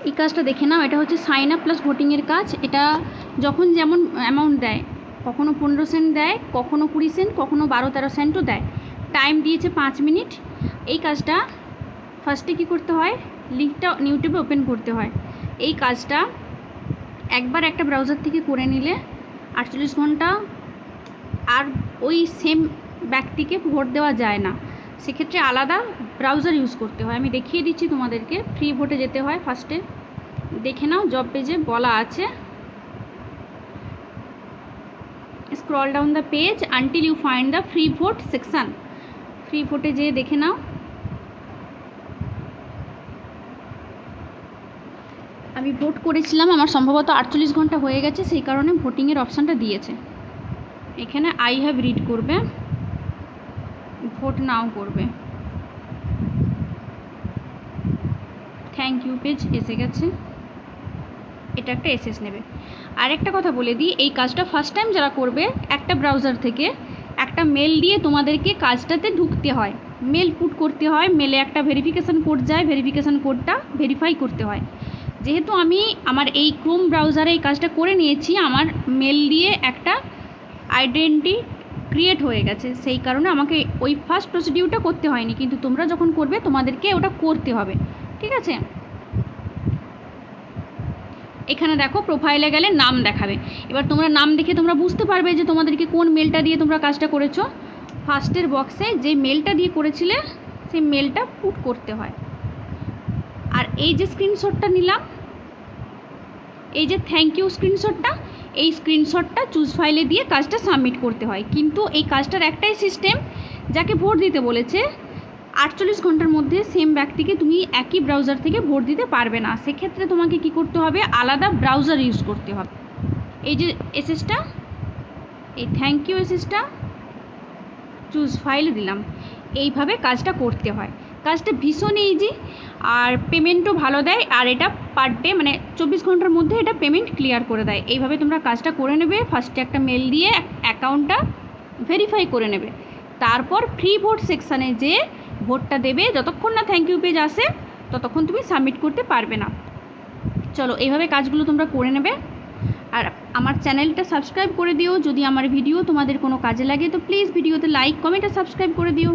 এই কাজটা দেখে নাও, এটা হচ্ছে সাইন আপ প্লাস ভোটিংয়ের কাজ। এটা যখন যেমন অ্যামাউন্ট দেয়, কখনো 15 সেন্ট দেয়, কখনো 20 সেন্ট, কখনো 12-13 সেন্টও দেয়। টাইম দিয়েছে 5 মিনিট। এই কাজটা ফার্স্টে কী করতে হয়, লিঙ্কটা ইউটিউবে ওপেন করতে হয়। এই কাজটা একবার একটা ব্রাউজার থেকে করে নিলে 48 ঘন্টা আর ওই সেম ব্যক্তিকে ভোট দেওয়া যায় না, সেক্ষেত্রে আলাদা ব্রাউজার ইউজ করতে হয়। আমি দেখিয়ে দিচ্ছি তোমাদেরকে। ফ্রি ভোটে যেতে হয় ফার্স্টে, দেখে নাও জব পেজে বলা আছে, scroll down the page until you find the free vote section. Free ভোটে যেয়ে দেখে নাও। আমি ভোট করেছিলাম, আমার সম্ভবত 48 ঘন্টা হয়ে গেছে, সেই কারণে ভোটিংয়ের অপশানটা দিয়েছে। এখানে আই হ্যাভ রিড করবে, ভোট নাও করবে, থ্যাংক ইউ পেজ এসে গেছে। এটা একটা এসএস নেবে। আর একটা কথা বলে দিই, এই কাজটা ফার্স্ট টাইম যারা করবে, একটা ব্রাউজার থেকে একটা মেল দিয়ে তোমাদেরকে কাজটাতে ঢুকতে হয়, মেল পুট করতে হয়, মেলে একটা ভেরিফিকেশান কোড যায়, ভেরিফিকেশান কোডটা ভেরিফাই করতে হয়। যেহেতু আমি আমার এই ক্রোম ব্রাউজারে এই কাজটা করে নিয়েছি, আমার মেল দিয়ে একটা আইডেন্টি ক্রিয়েট হয়ে গেছে, সেই কারণে আমাকে ওই ফার্স্ট প্রসিডিউরটা করতে হয়নি, কিন্তু তোমরা যখন করবে তোমাদেরকে ওটা করতে হবে, ঠিক আছে। এখানে দেখো প্রোফাইলে গেলে নাম দেখাবে। এবার তোমরা নাম দেখে তোমরা বুঝতে পারবে যে তোমাদেরকে কোন মেলটা দিয়ে তোমরা কাজটা করেছো। ফার্স্টের বক্সে যে মেলটা দিয়ে করেছিলে সেই মেলটা পুট করতে হয়। আর এই যে স্ক্রিনশটটা নিলাম, এই যে থ্যাংক ইউ স্ক্রিনশটটা, এই স্ক্রিনশটটা চুজ ফাইলে দিয়ে কাজটা সাবমিট করতে হয়। কিন্তু এই কাজটার একটাই সিস্টেম, যাকে ভোট দিতে বলেছে 48 ঘন্টার মধ্যে সেম ব্যক্তিকে তুমি একই ব্রাউজার থেকে ভোট দিতে পারবে না, সেক্ষেত্রে তোমাকে কি করতে হবে, আলাদা ব্রাউজার ইউজ করতে হবে। এই যে এসএসটা, এই থ্যাংক ইউ এসএসটা চুজ ফাইল দিলাম, এইভাবে কাজটা করতে হয়। কাজটা ভীষণ ইজি, আর পেমেন্টও ভালো দেয়। আর এটা পার ডে মানে 24 ঘন্টার মধ্যে এটা পেমেন্ট ক্লিয়ার করে দেয়। এইভাবে তোমরা কাজটা করে নেবে। ফার্স্টে একটা মেল দিয়ে অ্যাকাউন্টটা ভেরিফাই করে নেবে, তারপর ফ্রি ভোট সেকশানে যে ভোটটা দেবে, যতক্ষণ না থ্যাংক ইউ পেজ আসে ততক্ষণ তুমি সাবমিট করতে পারবে না। চলো এইভাবে কাজগুলো তোমরা করে নেবে। আর আমার চ্যানেলটা সাবস্ক্রাইব করে দিও, যদি আমার ভিডিও তোমাদের কোনো কাজে লাগে তো প্লিজ ভিডিওতে লাইক, কমেন্ট আর সাবস্ক্রাইব করে দিও।